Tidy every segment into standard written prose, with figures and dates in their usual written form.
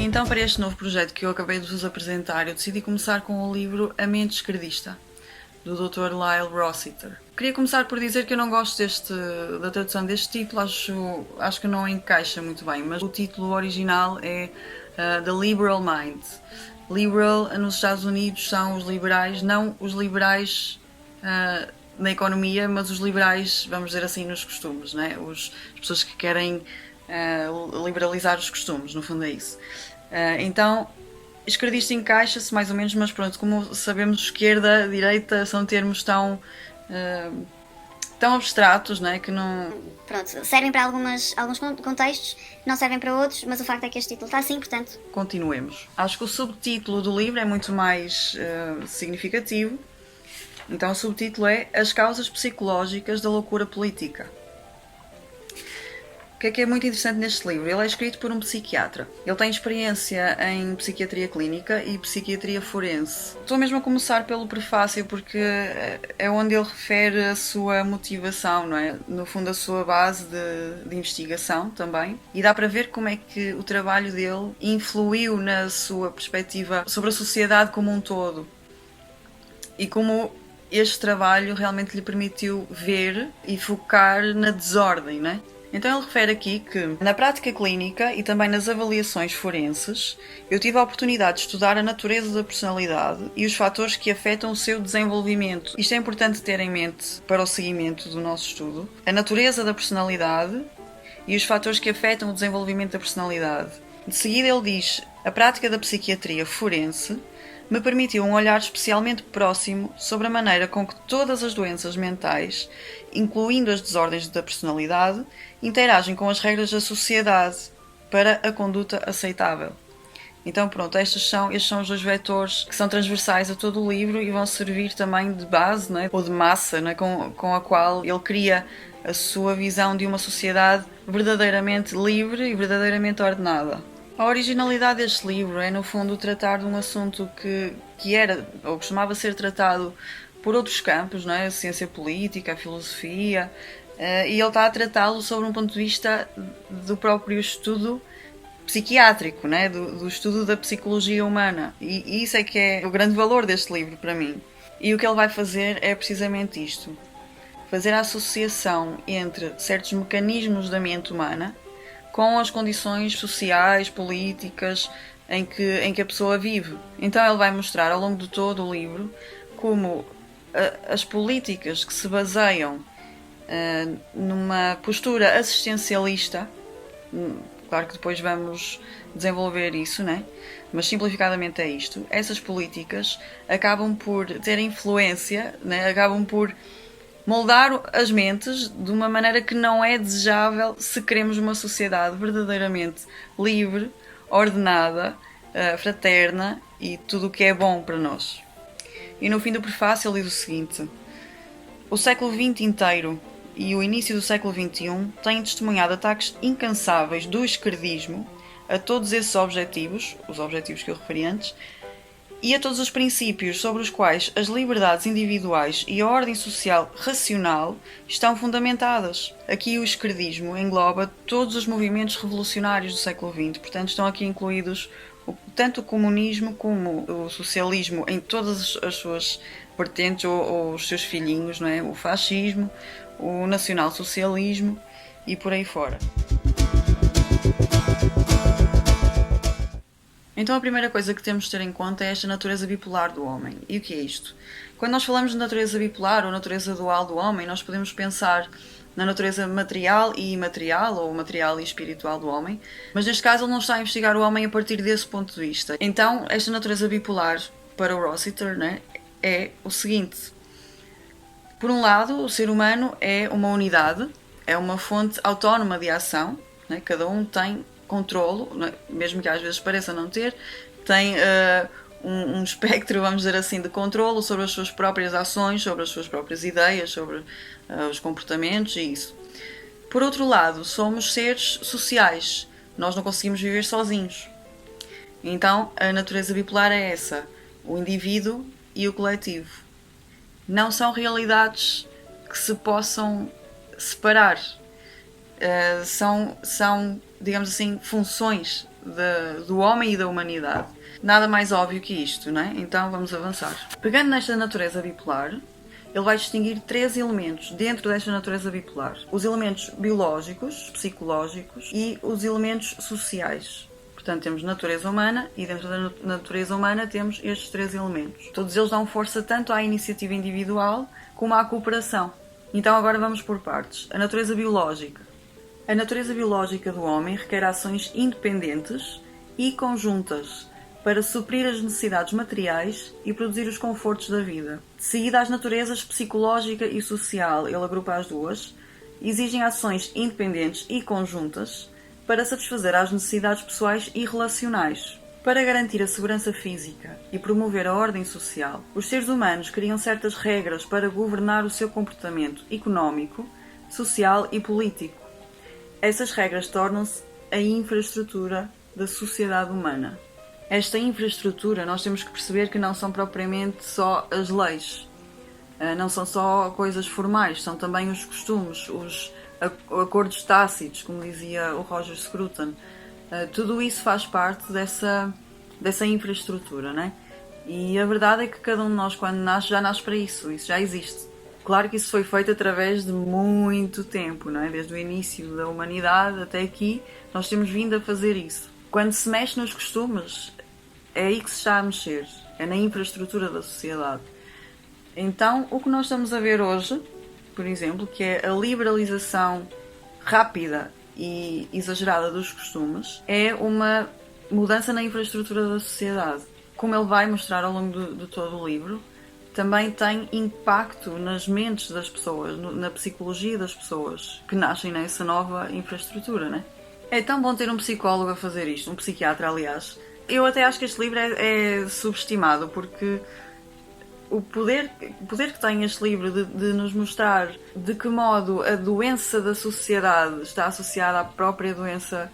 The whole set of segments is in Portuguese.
Então, para este novo projeto que eu acabei de vos apresentar, eu decidi começar com o livro A Mente Esquerdista, do Dr. Lyle Rossiter. Queria começar por dizer que eu não gosto da tradução deste título, acho que não encaixa muito bem, mas o título original é The Liberal Mind. Liberal nos Estados Unidos são os liberais, não os liberais na economia, mas os liberais, vamos dizer assim, nos costumes, né? As pessoas que querem liberalizar os costumes, no fundo é isso. Então, esquerdista encaixa-se mais ou menos, mas pronto, como sabemos, esquerda, direita são termos tão abstratos, né, que não... Pronto, servem para alguns contextos, não servem para outros, mas o facto é que este título está assim, portanto... Continuemos. Acho que o subtítulo do livro é muito mais significativo. Então o subtítulo é As Causas Psicológicas da Loucura Política. O que é muito interessante neste livro? Ele é escrito por um psiquiatra. Ele tem experiência em psiquiatria clínica e psiquiatria forense. Estou mesmo a começar pelo prefácio porque é onde ele refere a sua motivação, não é? No fundo, a sua base de investigação também. E dá para ver como é que o trabalho dele influiu na sua perspectiva sobre a sociedade como um todo. E como este trabalho realmente lhe permitiu ver e focar na desordem, não é? Então ele refere aqui que, na prática clínica e também nas avaliações forenses, eu tive a oportunidade de estudar a natureza da personalidade e os fatores que afetam o seu desenvolvimento. Isto é importante ter em mente para o seguimento do nosso estudo. A natureza da personalidade e os fatores que afetam o desenvolvimento da personalidade. De seguida ele diz, a prática da psiquiatria forense me permitiu um olhar especialmente próximo sobre a maneira com que todas as doenças mentais, incluindo as desordens da personalidade, interagem com as regras da sociedade para a conduta aceitável. Então pronto, estes são os dois vetores que são transversais a todo o livro e vão servir também de base, né, ou de massa, né, com a qual ele cria a sua visão de uma sociedade verdadeiramente livre e verdadeiramente ordenada. A originalidade deste livro é, no fundo, tratar de um assunto que era, ou costumava ser tratado por outros campos, não é? A ciência política, a filosofia, e ele está a tratá-lo sobre um ponto de vista do próprio estudo psiquiátrico, né? Do estudo da psicologia humana. E isso é que é o grande valor deste livro para mim. E o que ele vai fazer é precisamente isto. Fazer a associação entre certos mecanismos da mente humana com as condições sociais, políticas em que a pessoa vive. Então ele vai mostrar ao longo de todo o livro como as políticas que se baseiam numa postura assistencialista, claro que depois vamos desenvolver isso, né? Mas simplificadamente é isto, essas políticas acabam por ter influência, né? Acabam por moldar as mentes de uma maneira que não é desejável se queremos uma sociedade verdadeiramente livre, ordenada, fraterna e tudo o que é bom para nós. E no fim do prefácio ele diz o seguinte: o século XX inteiro e o início do século XXI têm testemunhado ataques incansáveis do esquerdismo a todos esses objetivos, os objetivos que eu referi antes, e a todos os princípios sobre os quais as liberdades individuais e a ordem social racional estão fundamentadas. Aqui o esquerdismo engloba todos os movimentos revolucionários do século XX, portanto estão aqui incluídos tanto o comunismo como o socialismo em todas as suas vertentes ou os seus filhinhos, não é? O fascismo, o nacionalsocialismo e por aí fora. Então a primeira coisa que temos de ter em conta é esta natureza bipolar do homem. E o que é isto? Quando nós falamos de natureza bipolar ou natureza dual do homem, nós podemos pensar na natureza material e imaterial, ou material e espiritual do homem, mas neste caso ele não está a investigar o homem a partir desse ponto de vista. Então esta natureza bipolar para o Rossiter, né, é o seguinte. Por um lado, o ser humano é uma unidade, é uma fonte autónoma de ação, né, cada um tem controlo, mesmo que às vezes pareça não ter, tem um espectro, vamos dizer assim, de controlo sobre as suas próprias ações, sobre as suas próprias ideias, sobre os comportamentos e isso. Por outro lado, somos seres sociais, nós não conseguimos viver sozinhos. Então, a natureza bipolar é essa, o indivíduo e o coletivo. Não são realidades que se possam separar. São, digamos assim, funções do homem e da humanidade. Nada mais óbvio que isto, não é? Então vamos avançar. Pegando nesta natureza bipolar, ele vai distinguir 3 elementos dentro desta natureza bipolar. Os elementos biológicos, psicológicos e os elementos sociais. Portanto, temos natureza humana e dentro da natureza humana temos estes 3 elementos. Todos eles dão força tanto à iniciativa individual como à cooperação. Então agora vamos por partes. A natureza biológica. A natureza biológica do homem requer ações independentes e conjuntas para suprir as necessidades materiais e produzir os confortos da vida. De seguida, as naturezas psicológica e social, ele agrupa as duas, exigem ações independentes e conjuntas para satisfazer as necessidades pessoais e relacionais. Para garantir a segurança física e promover a ordem social, os seres humanos criam certas regras para governar o seu comportamento económico, social e político. Essas regras tornam-se a infraestrutura da sociedade humana. Esta infraestrutura, nós temos que perceber que não são propriamente só as leis, não são só coisas formais, são também os costumes, os acordos tácitos, como dizia o Roger Scruton. Tudo isso faz parte dessa infraestrutura, né? E a verdade é que cada um de nós, quando nasce, já nasce para isso já existe. Claro que isso foi feito através de muito tempo, não é? Desde o início da humanidade até aqui, nós temos vindo a fazer isso. Quando se mexe nos costumes, é aí que se está a mexer, é na infraestrutura da sociedade. Então, o que nós estamos a ver hoje, por exemplo, que é a liberalização rápida e exagerada dos costumes, é uma mudança na infraestrutura da sociedade. Como ele vai mostrar ao longo de todo o livro, também tem impacto nas mentes das pessoas, na psicologia das pessoas que nascem nessa nova infraestrutura, né? É tão bom ter um psicólogo a fazer isto, um psiquiatra, aliás. Eu até acho que este livro é subestimado, porque o poder que tem este livro de nos mostrar de que modo a doença da sociedade está associada à própria doença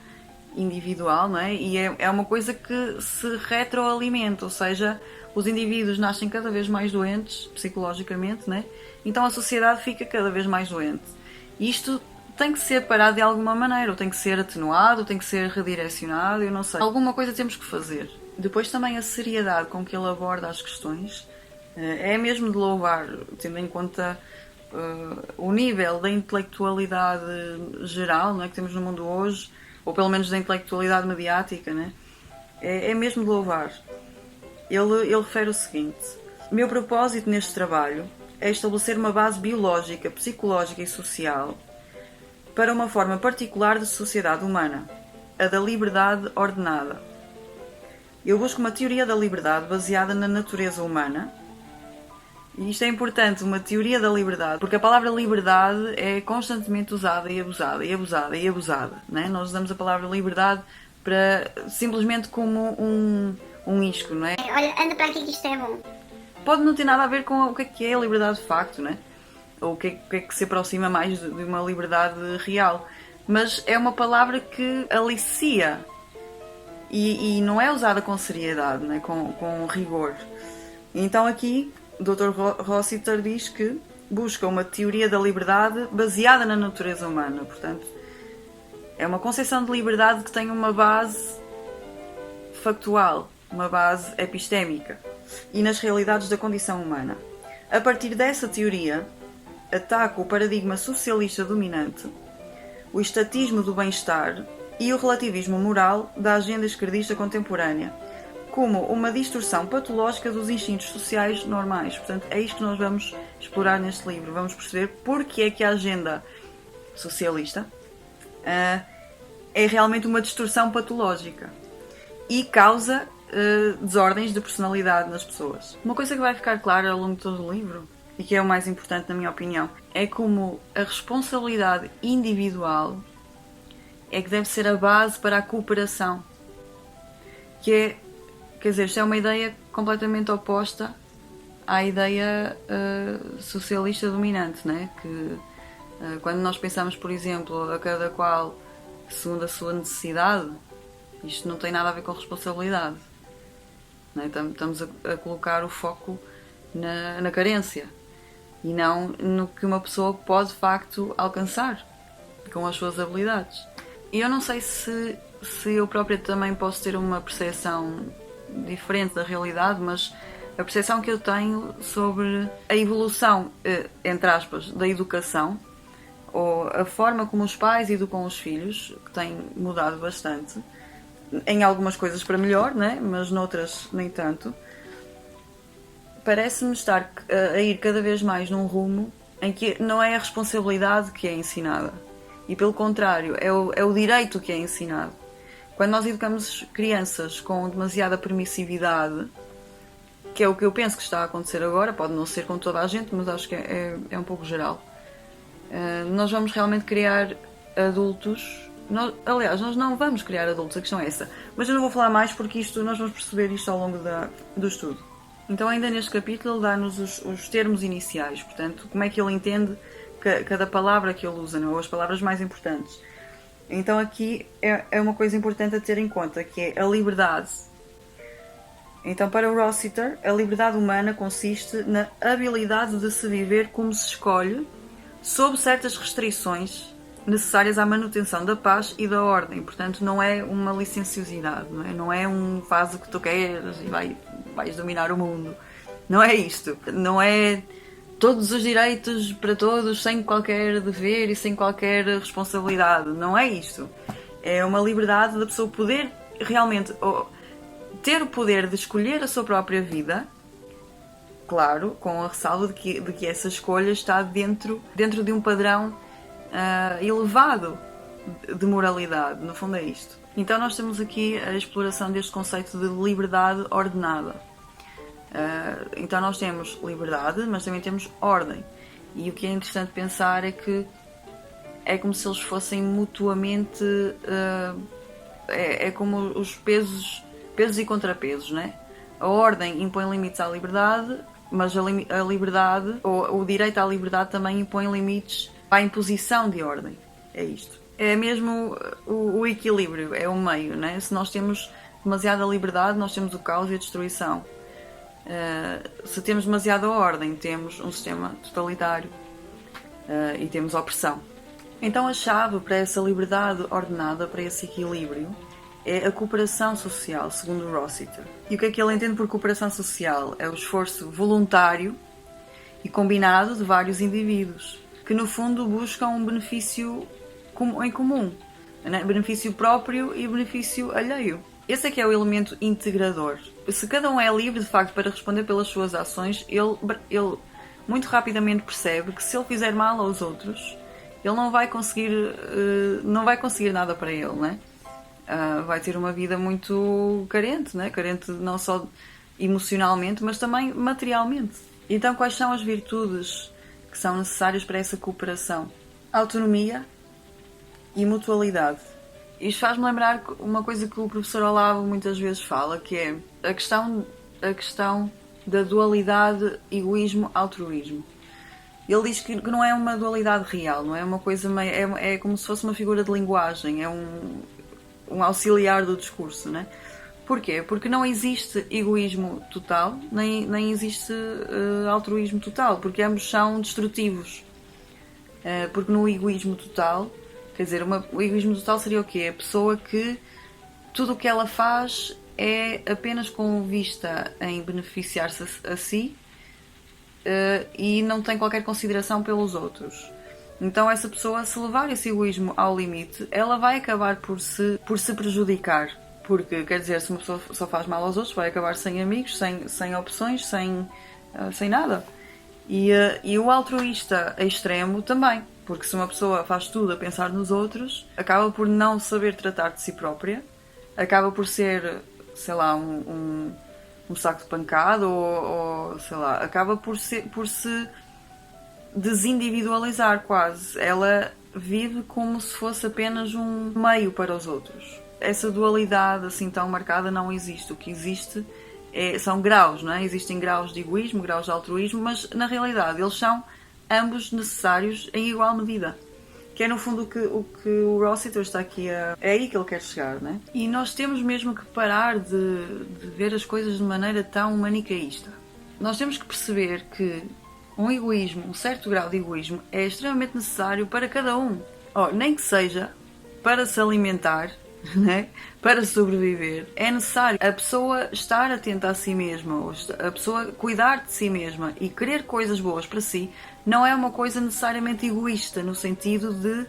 individual, não é? E é uma coisa que se retroalimenta, ou seja, os indivíduos nascem cada vez mais doentes, psicologicamente, né? Então a sociedade fica cada vez mais doente. E isto tem que ser parado de alguma maneira, ou tem que ser atenuado, ou tem que ser redirecionado, eu não sei. Alguma coisa temos que fazer. Depois também a seriedade com que ele aborda as questões é mesmo de louvar, tendo em conta o nível da intelectualidade geral, não é, que temos no mundo hoje, ou pelo menos da intelectualidade mediática, né? É mesmo de louvar. Ele refere o seguinte: meu propósito neste trabalho é estabelecer uma base biológica, psicológica e social para uma forma particular de sociedade humana, a da liberdade ordenada. Eu busco uma teoria da liberdade baseada na natureza humana. E isto é importante, uma teoria da liberdade, porque a palavra liberdade é constantemente usada e abusada, e abusada, e abusada, né? Nós usamos a palavra liberdade simplesmente como um isco, não é? Olha, anda para aqui que isto é bom. Pode não ter nada a ver com o que é a liberdade de facto, né? Ou o que é que se aproxima mais de uma liberdade real. Mas é uma palavra que alicia e não é usada com seriedade, né? com rigor. Então aqui o Dr. Rossiter diz que busca uma teoria da liberdade baseada na natureza humana. Portanto, é uma concepção de liberdade que tem uma base factual, uma base epistémica e nas realidades da condição humana. A partir dessa teoria, ataca o paradigma socialista dominante, o estatismo do bem-estar e o relativismo moral da agenda esquerdista contemporânea, como uma distorção patológica dos instintos sociais normais. Portanto, é isto que nós vamos explorar neste livro. Vamos perceber porque é que a agenda socialista é realmente uma distorção patológica e causa desordens de personalidade nas pessoas. Uma coisa que vai ficar clara ao longo de todo o livro, e que é o mais importante na minha opinião, é como a responsabilidade individual é que deve ser a base para a cooperação. Quer dizer, isto é uma ideia completamente oposta à ideia socialista dominante, né? Que quando nós pensamos, por exemplo, a cada qual segundo a sua necessidade, isto não tem nada a ver com responsabilidade, né? Estamos a colocar o foco na carência e não no que uma pessoa pode de facto alcançar com as suas habilidades. E eu não sei se se eu própria também posso ter uma percepção diferente da realidade, mas a percepção que eu tenho sobre a evolução, entre aspas, da educação, ou a forma como os pais educam os filhos, que tem mudado bastante, em algumas coisas para melhor, né? Mas noutras nem tanto, parece-me estar a ir cada vez mais num rumo em que não é a responsabilidade que é ensinada, e pelo contrário, é o direito que é ensinado. Quando nós educamos crianças com demasiada permissividade, que é o que eu penso que está a acontecer agora, pode não ser com toda a gente, mas acho que é um pouco geral, nós vamos realmente criar adultos. Aliás, nós não vamos criar adultos, a questão é essa. Mas eu não vou falar mais porque nós vamos perceber isto ao longo do estudo. Então, ainda neste capítulo, ele dá-nos os termos iniciais, portanto, como é que ele entende cada palavra que ele usa, não? Ou as palavras mais importantes. Então, aqui é uma coisa importante a ter em conta, que é a liberdade. Então, para o Rossiter, a liberdade humana consiste na habilidade de se viver como se escolhe, sob certas restrições necessárias à manutenção da paz e da ordem. Portanto, não é uma licenciosidade, não é um faz o que tu queres e vais dominar o mundo. Não é isto. Não é todos os direitos para todos, sem qualquer dever e sem qualquer responsabilidade. Não é isto. É uma liberdade da pessoa poder realmente ter o poder de escolher a sua própria vida, claro, com a ressalva de que essa escolha está dentro de um padrão elevado de moralidade. No fundo é isto. Então nós temos aqui a exploração deste conceito de liberdade ordenada. Então nós temos liberdade, mas também temos ordem. E o que é interessante pensar é que é como se eles fossem mutuamente... é como os pesos e contrapesos, né? A ordem impõe limites à liberdade, mas a liberdade, ou o direito à liberdade, também impõe limites à imposição de ordem. É isto. É mesmo o equilíbrio, é o meio, né? Se nós temos demasiada liberdade, nós temos o caos e a destruição. Se temos demasiada ordem, temos um sistema totalitário e temos opressão. Então a chave para essa liberdade ordenada, para esse equilíbrio, é a cooperação social, segundo Rossiter. E o que é que ele entende por cooperação social? É o esforço voluntário e combinado de vários indivíduos, que no fundo buscam um benefício em comum, né? Benefício próprio e benefício alheio. Esse é que é o elemento integrador. Se cada um é livre, de facto, para responder pelas suas ações, ele muito rapidamente percebe que se ele fizer mal aos outros, ele não vai conseguir nada para ele, né? Vai ter uma vida muito carente, né? Carente não só emocionalmente, mas também materialmente. Então, quais são as virtudes que são necessárias para essa cooperação? Autonomia e mutualidade. Isto faz-me lembrar uma coisa que o professor Olavo muitas vezes fala, que é a questão da dualidade egoísmo-altruísmo. Ele diz que não é uma dualidade real, não é uma coisa meio, é como se fosse uma figura de linguagem, é um auxiliar do discurso, né? Porquê? Porque não existe egoísmo total, nem existe altruísmo total, porque ambos são destrutivos. Porque no egoísmo total, quer dizer, o egoísmo total seria o quê? A pessoa que tudo o que ela faz é apenas com vista em beneficiar-se a si e não tem qualquer consideração pelos outros. Então essa pessoa, se levar esse egoísmo ao limite, ela vai acabar por se prejudicar. Porque, quer dizer, se uma pessoa só faz mal aos outros, vai acabar sem amigos, sem opções, sem nada. E o altruísta extremo também. Porque se uma pessoa faz tudo a pensar nos outros, acaba por não saber tratar de si própria, acaba por ser, sei lá, um saco de pancada ou sei lá, acaba por se desindividualizar quase. Ela vive como se fosse apenas um meio para os outros. Essa dualidade assim tão marcada não existe. O que existe são graus, não é? Existem graus de egoísmo, graus de altruísmo, mas na realidade eles são ambos necessários em igual medida. Que é no fundo o que o Rossiter está aqui é aí que ele quer chegar, não é? E nós temos mesmo que parar de ver as coisas de maneira tão manicaísta. Nós temos que perceber que um certo grau de egoísmo é extremamente necessário para cada um. Nem que seja para se alimentar né? Para sobreviver, é necessário a pessoa estar atenta a si mesma, ou a pessoa cuidar de si mesma e querer coisas boas para si. Não é uma coisa necessariamente egoísta, no sentido de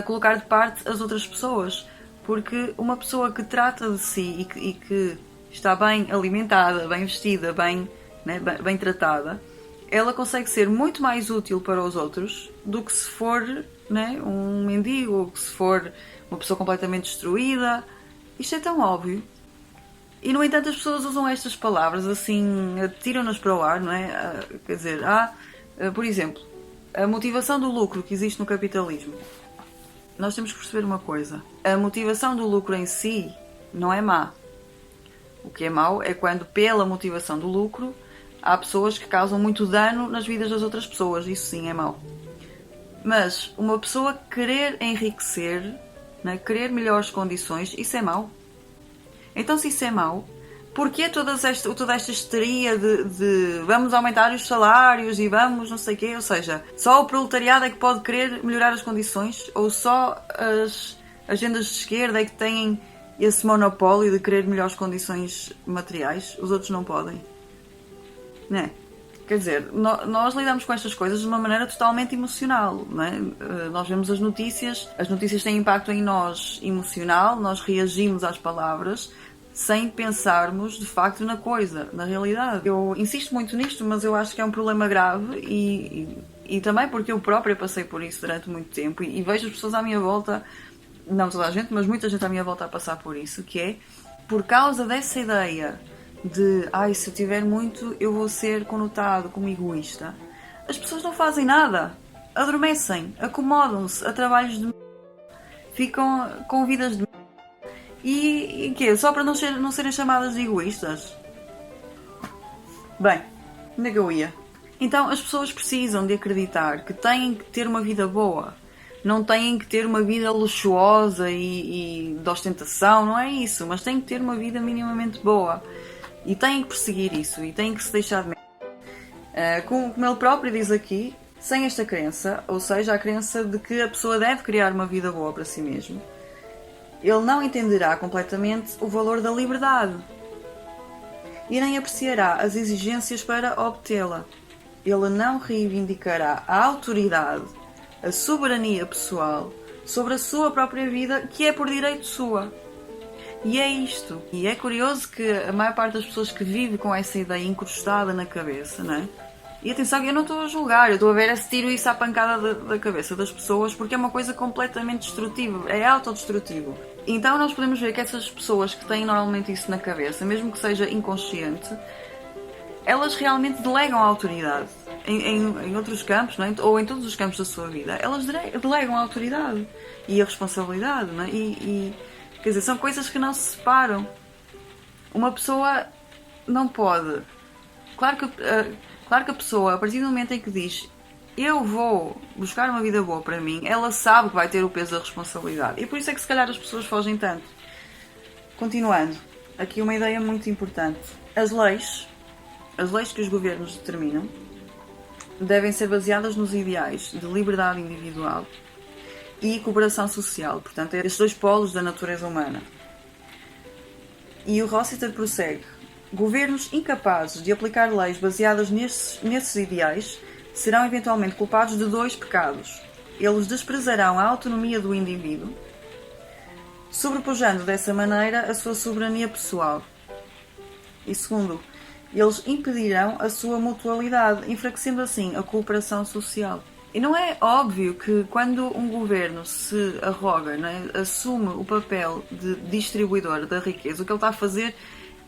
colocar de parte as outras pessoas. Porque uma pessoa que trata de si e que está bem alimentada, bem vestida, bem, né, bem tratada, ela consegue ser muito mais útil para os outros do que se for, né, um mendigo, ou que se for uma pessoa completamente destruída. Isto é tão óbvio. E, no entanto, as pessoas usam estas palavras assim, tiram-nas para o ar, não é? Quer dizer, por exemplo, a motivação do lucro que existe no capitalismo. Nós temos que perceber uma coisa. A motivação do lucro em si não é má. O que é mau é quando, pela motivação do lucro, há pessoas que causam muito dano nas vidas das outras pessoas. Isso sim é mau. Mas uma pessoa querer enriquecer, né, querer melhores condições, isso é mau. Então, se isso é mau, porquê toda esta histeria de vamos aumentar os salários e vamos não sei o quê? Ou seja, só o proletariado é que pode querer melhorar as condições? Ou só as agendas de esquerda é que têm esse monopólio de querer melhores condições materiais? Os outros não podem. Não é? Quer dizer, nós lidamos com estas coisas de uma maneira totalmente emocional, não é? Nós vemos as notícias têm impacto em nós emocional, nós reagimos às palavras sem pensarmos de facto na coisa, na realidade. Eu insisto muito nisto, mas eu acho que é um problema grave e também porque eu própria passei por isso durante muito tempo e vejo as pessoas à minha volta, não toda a gente, mas muita gente à minha volta a passar por isso, que é por causa dessa ideia de se eu tiver muito eu vou ser conotado como egoísta. As pessoas não fazem nada, adormecem, acomodam-se a trabalhos de ficam com vidas de e quê? Só para não serem chamadas de egoístas? Bem, onde é que eu ia? Então as pessoas precisam de acreditar que têm que ter uma vida boa. Não têm que ter uma vida luxuosa e de ostentação, não é isso. Mas têm que ter uma vida minimamente boa. E têm que perseguir isso. E têm que se deixar de como ele próprio diz aqui, sem esta crença, ou seja, a crença de que a pessoa deve criar uma vida boa para si mesmo, ele não entenderá completamente o valor da liberdade e nem apreciará as exigências para obtê-la. Ele não reivindicará a autoridade, a soberania pessoal sobre a sua própria vida, que é por direito sua. E é isto. E é curioso que a maior parte das pessoas que vive com essa ideia incrustada na cabeça, não é? E atenção que eu não estou a julgar, eu estou a ver se tiro isso à pancada da cabeça das pessoas, porque é uma coisa completamente destrutiva, é autodestrutivo. Então nós podemos ver que essas pessoas que têm normalmente isso na cabeça, mesmo que seja inconsciente, elas realmente delegam a autoridade. Em outros campos, não é? Ou em todos os campos da sua vida, elas delegam a autoridade e a responsabilidade, não é? Quer dizer, são coisas que não se separam. Uma pessoa não pode. Claro que a pessoa, a partir do momento em que diz eu vou buscar uma vida boa para mim, ela sabe que vai ter o peso da responsabilidade. E por isso é que se calhar as pessoas fogem tanto. Continuando, aqui uma ideia muito importante. As leis que os governos determinam devem ser baseadas nos ideais de liberdade individual e cooperação social. Portanto, é estes dois polos da natureza humana. E o Rossiter prossegue. Governos incapazes de aplicar leis baseadas nesses ideais serão eventualmente culpados de dois pecados. Eles desprezarão a autonomia do indivíduo, sobrepujando dessa maneira a sua soberania pessoal. E segundo, eles impedirão a sua mutualidade, enfraquecendo assim a cooperação social. E não é óbvio que quando um governo se arroga, não é, assume o papel de distribuidor da riqueza, o que ele está a fazer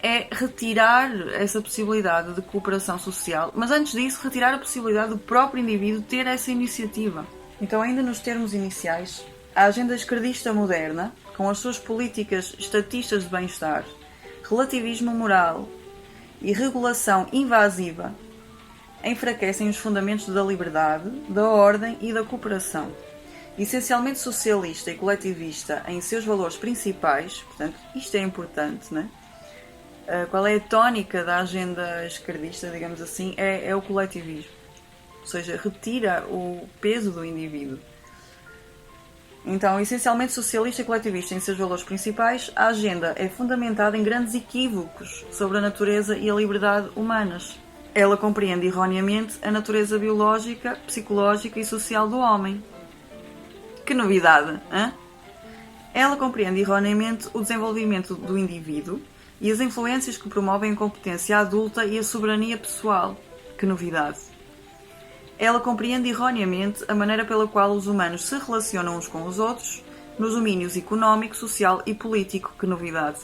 é retirar essa possibilidade de cooperação social, mas antes disso retirar a possibilidade do próprio indivíduo ter essa iniciativa. Então, ainda nos termos iniciais, a agenda esquerdista moderna, com as suas políticas estatistas de bem-estar, relativismo moral e regulação invasiva, enfraquecem os fundamentos da liberdade, da ordem e da cooperação. Essencialmente socialista e coletivista em seus valores principais, portanto, isto é importante, não é? Qual é a tónica da agenda esquerdista, digamos assim, é o coletivismo. Ou seja, retira o peso do indivíduo. Então, essencialmente socialista e coletivista em seus valores principais, a agenda é fundamentada em grandes equívocos sobre a natureza e a liberdade humanas. Ela compreende erroneamente a natureza biológica, psicológica e social do homem. Que novidade, hein? Ela compreende erroneamente o desenvolvimento do indivíduo e as influências que promovem a competência adulta e a soberania pessoal. Que novidade! Ela compreende erroneamente a maneira pela qual os humanos se relacionam uns com os outros nos domínios económico, social e político. Que novidade!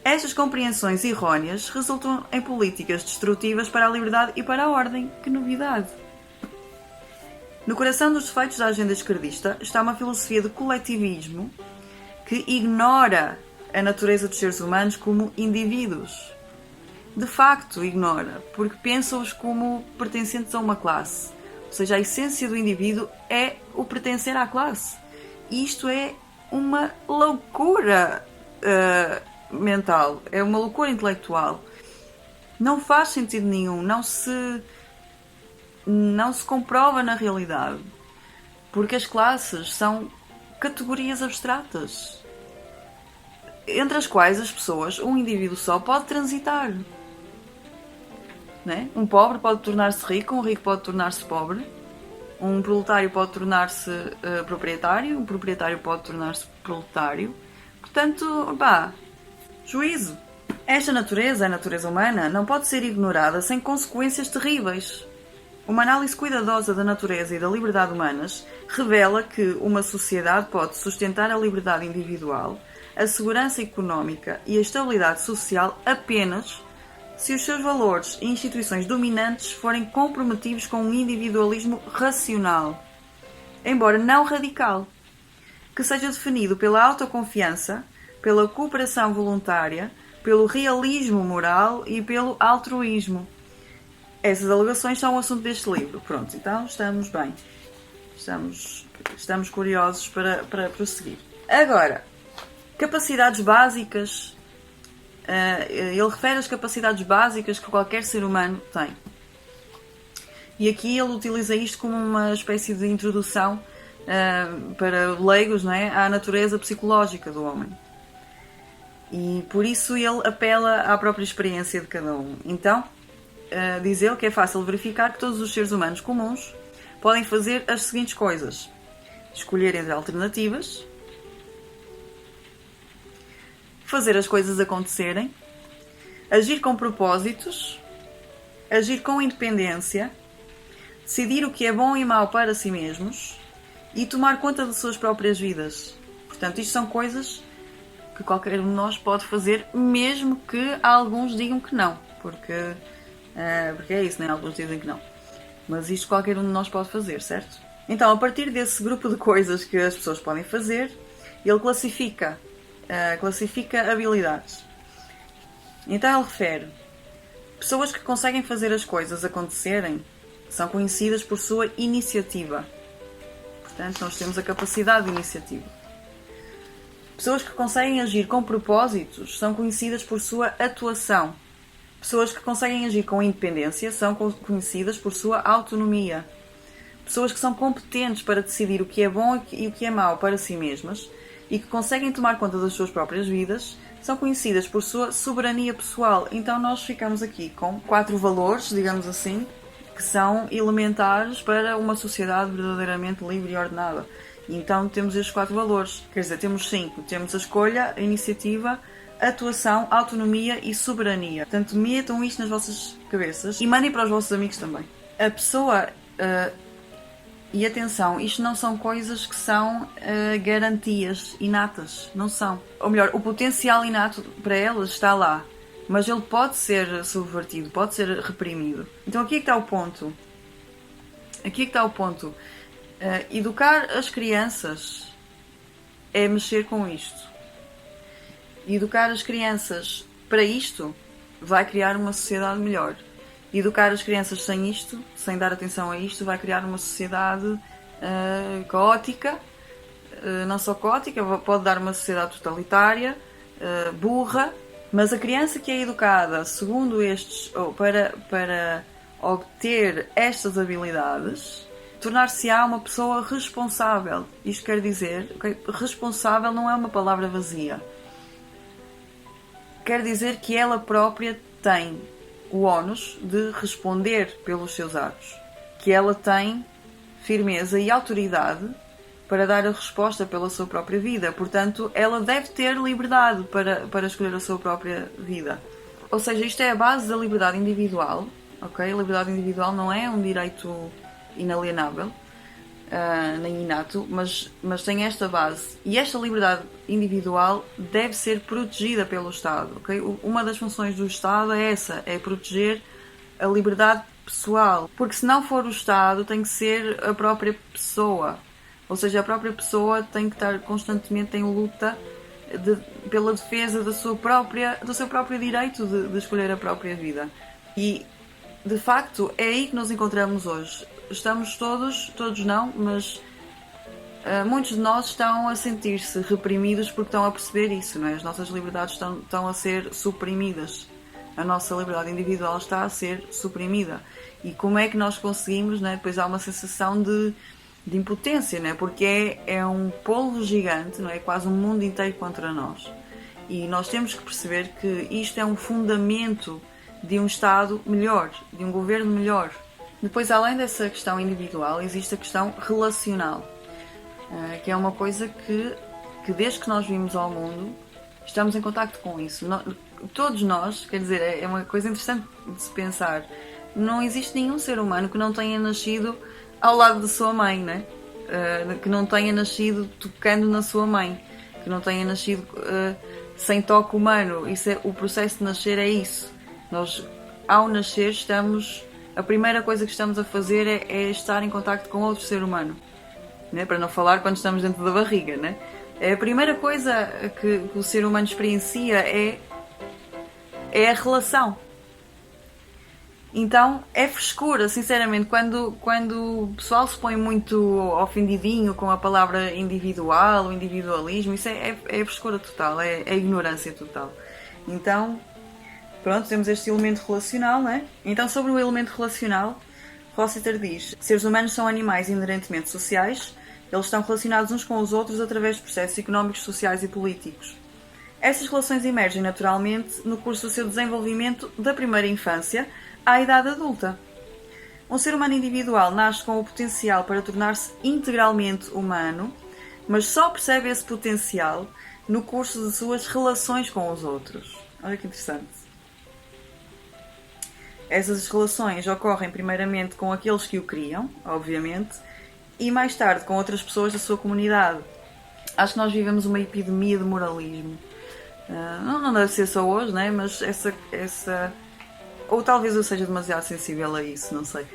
Estas compreensões errôneas resultam em políticas destrutivas para a liberdade e para a ordem. Que novidade! No coração dos defeitos da agenda esquerdista está uma filosofia de coletivismo que ignora a natureza dos seres humanos como indivíduos. De facto, ignora, porque pensa-os como pertencentes a uma classe. Ou seja, a essência do indivíduo é o pertencer à classe. E isto é uma loucura mental, é uma loucura intelectual. Não faz sentido nenhum, não se comprova na realidade. Porque as classes são categorias abstratas, entre as quais as pessoas, um indivíduo só, pode transitar. Não é? Um pobre pode tornar-se rico, um rico pode tornar-se pobre, um proletário pode tornar-se proprietário, um proprietário pode tornar-se proletário. Portanto, juízo. Esta natureza, a natureza humana, não pode ser ignorada sem consequências terríveis. Uma análise cuidadosa da natureza e da liberdade humanas revela que uma sociedade pode sustentar a liberdade individual, a segurança económica e a estabilidade social apenas se os seus valores e instituições dominantes forem comprometidos com um individualismo racional, embora não radical, que seja definido pela autoconfiança, pela cooperação voluntária, pelo realismo moral e pelo altruísmo. Essas alegações são o assunto deste livro. Pronto, então estamos bem. Estamos curiosos para prosseguir. Agora, capacidades básicas. Ele refere as capacidades básicas que qualquer ser humano tem. E aqui ele utiliza isto como uma espécie de introdução para leigos, não é? À natureza psicológica do homem. E por isso ele apela à própria experiência de cada um. Então, diz ele que é fácil verificar que todos os seres humanos comuns podem fazer as seguintes coisas: escolher entre alternativas, fazer as coisas acontecerem, agir com propósitos, agir com independência, decidir o que é bom e mau para si mesmos e tomar conta de suas próprias vidas. Portanto, isto são coisas que qualquer um de nós pode fazer, mesmo que alguns digam que não, porque é isso, né? Alguns dizem que não. Mas isto qualquer um de nós pode fazer, certo? Então, a partir desse grupo de coisas que as pessoas podem fazer, ele classifica habilidades. Então ele refere: pessoas que conseguem fazer as coisas acontecerem são conhecidas por sua iniciativa. Portanto, nós temos a capacidade de iniciativa. Pessoas que conseguem agir com propósitos são conhecidas por sua atuação. Pessoas que conseguem agir com independência são conhecidas por sua autonomia. Pessoas que são competentes para decidir o que é bom e o que é mau para si mesmas e que conseguem tomar conta das suas próprias vidas são conhecidas por sua soberania pessoal. Então nós ficamos aqui com 4 valores, digamos assim, que são elementares para uma sociedade verdadeiramente livre e ordenada. E então temos estes 4 valores, quer dizer, temos 5. Temos a escolha, a iniciativa, a atuação, a autonomia e soberania. Portanto, metam isto nas vossas cabeças e mandem para os vossos amigos também. A pessoa... E atenção, isto não são coisas que são garantias inatas, não são. Ou melhor, o potencial inato para elas está lá, mas ele pode ser subvertido, pode ser reprimido. Então aqui é que está o ponto. Educar as crianças é mexer com isto. Educar as crianças para isto vai criar uma sociedade melhor. Educar as crianças sem isto, sem dar atenção a isto, vai criar uma sociedade caótica, não só caótica, pode dar uma sociedade totalitária, burra, mas a criança que é educada segundo estes, ou para obter estas habilidades, tornar-se-á uma pessoa responsável. Isto quer dizer, responsável não é uma palavra vazia. Quer dizer que ela própria tem o ónus de responder pelos seus atos. Que ela tem firmeza e autoridade para dar a resposta pela sua própria vida. Portanto, ela deve ter liberdade para escolher a sua própria vida. Ou seja, isto é a base da liberdade individual. Okay? A liberdade individual não é um direito inalienável, nem inato, mas tem esta base. E esta liberdade individual deve ser protegida pelo Estado. Okay? Uma das funções do Estado é essa, é proteger a liberdade pessoal. Porque se não for o Estado, tem que ser a própria pessoa. Ou seja, a própria pessoa tem que estar constantemente em luta pela defesa do seu próprio direito de escolher a própria vida. E, de facto, é aí que nos encontramos hoje. Estamos todos não, mas muitos de nós estão a sentir-se reprimidos porque estão a perceber isso, não é? As nossas liberdades estão a ser suprimidas. A nossa liberdade individual está a ser suprimida. E como é que nós conseguimos, não é? Depois há uma sensação de impotência, não é? Porque é um polvo gigante, não é? Quase um mundo inteiro contra nós. E nós temos que perceber que isto é um fundamento de um Estado melhor, de um governo melhor. Depois, além dessa questão individual, existe a questão relacional, que é uma coisa que desde que nós vimos ao mundo, estamos em contacto com isso. Todos nós, quer dizer, é uma coisa interessante de se pensar. Não existe nenhum ser humano que não tenha nascido ao lado da sua mãe, né? Que não tenha nascido tocando na sua mãe, que não tenha nascido sem toque humano. O processo de nascer é isso. Nós, ao nascer, a primeira coisa que estamos a fazer é estar em contacto com outro ser humano, né? Para não falar quando estamos dentro da barriga, né? A primeira coisa que o ser humano experiencia é a relação. Então é frescura, sinceramente, quando o pessoal se põe muito ofendidinho com a palavra individual, o individualismo, isso é frescura total, é ignorância total. Então, pronto, temos este elemento relacional, não é? Então, sobre o elemento relacional, Rossiter diz: seres humanos são animais inerentemente sociais, eles estão relacionados uns com os outros através de processos económicos, sociais e políticos. Essas relações emergem naturalmente no curso do seu desenvolvimento da primeira infância à idade adulta. Um ser humano individual nasce com o potencial para tornar-se integralmente humano, mas só percebe esse potencial no curso de suas relações com os outros. Olha que interessante. Essas relações ocorrem primeiramente com aqueles que o criam, obviamente, e mais tarde com outras pessoas da sua comunidade. Acho que nós vivemos uma epidemia de moralismo. Não deve ser só hoje, né? Mas essa... Ou talvez eu seja demasiado sensível a isso, não sei.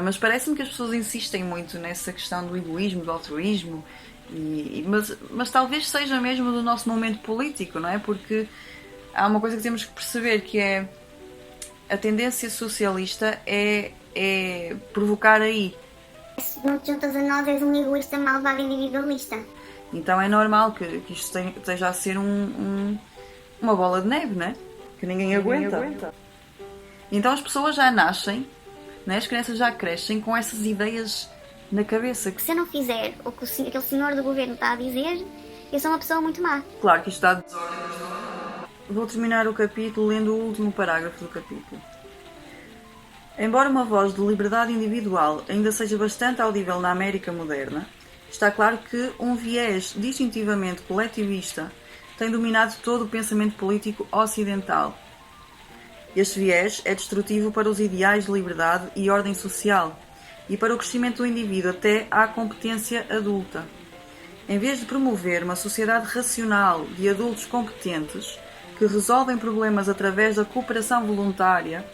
Mas parece-me que as pessoas insistem muito nessa questão do egoísmo, do altruísmo, mas talvez seja mesmo do nosso momento político, não é? Porque há uma coisa que temos que perceber, que é a tendência socialista é provocar aí. Se não te juntas a nós, és um egoísta malvado individualista. Então é normal que isto esteja a ser uma bola de neve, né? Que ninguém aguenta. Então as pessoas já nascem, né? As crianças já crescem com essas ideias na cabeça. Se eu não fizer o que aquele senhor do governo está a dizer, eu sou uma pessoa muito má. Claro que isto está de desordem. Vou terminar o capítulo lendo o último parágrafo do capítulo. Embora uma voz de liberdade individual ainda seja bastante audível na América moderna, está claro que um viés distintivamente coletivista tem dominado todo o pensamento político ocidental. Este viés é destrutivo para os ideais de liberdade e ordem social e para o crescimento do indivíduo até à competência adulta. Em vez de promover uma sociedade racional de adultos competentes que resolvem problemas através da cooperação voluntária,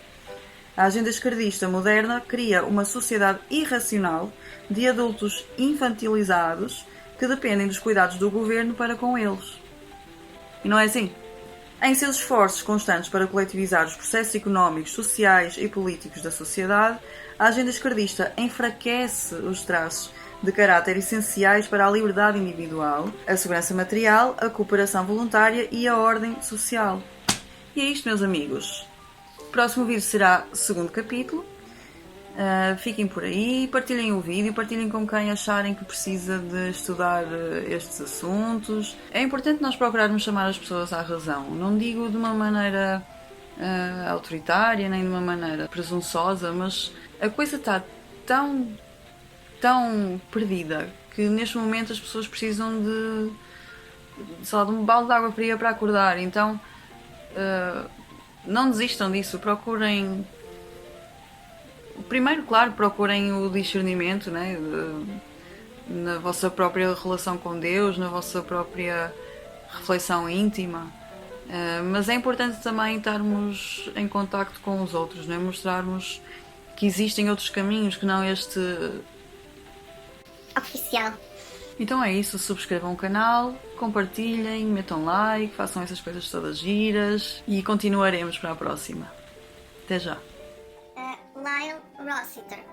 a agenda esquerdista moderna cria uma sociedade irracional de adultos infantilizados que dependem dos cuidados do governo para com eles. E não é assim? Em seus esforços constantes para coletivizar os processos económicos, sociais e políticos da sociedade, a agenda esquerdista enfraquece os traços de caráter essenciais para a liberdade individual, a segurança material, a cooperação voluntária e a ordem social. E é isto, meus amigos. O próximo vídeo será o segundo capítulo Fiquem por aí, partilhem o vídeo, partilhem com quem acharem que precisa de estudar estes assuntos. É importante nós procurarmos chamar as pessoas à razão. Não digo de uma maneira autoritária, nem de uma maneira presunçosa, mas a coisa está tão perdida que neste momento as pessoas precisam sei lá, de um balde de água fria para acordar. Então não desistam disso, procurem. Primeiro, claro, procurem o discernimento, né? Na vossa própria relação com Deus, na vossa própria reflexão íntima. Mas é importante também estarmos em contacto com os outros, né? Mostrarmos que existem outros caminhos que não este oficial. Então é isso, subscrevam o canal, compartilhem, metam like, façam essas coisas todas giras e continuaremos para a próxima. Até já! Lyle Rossiter.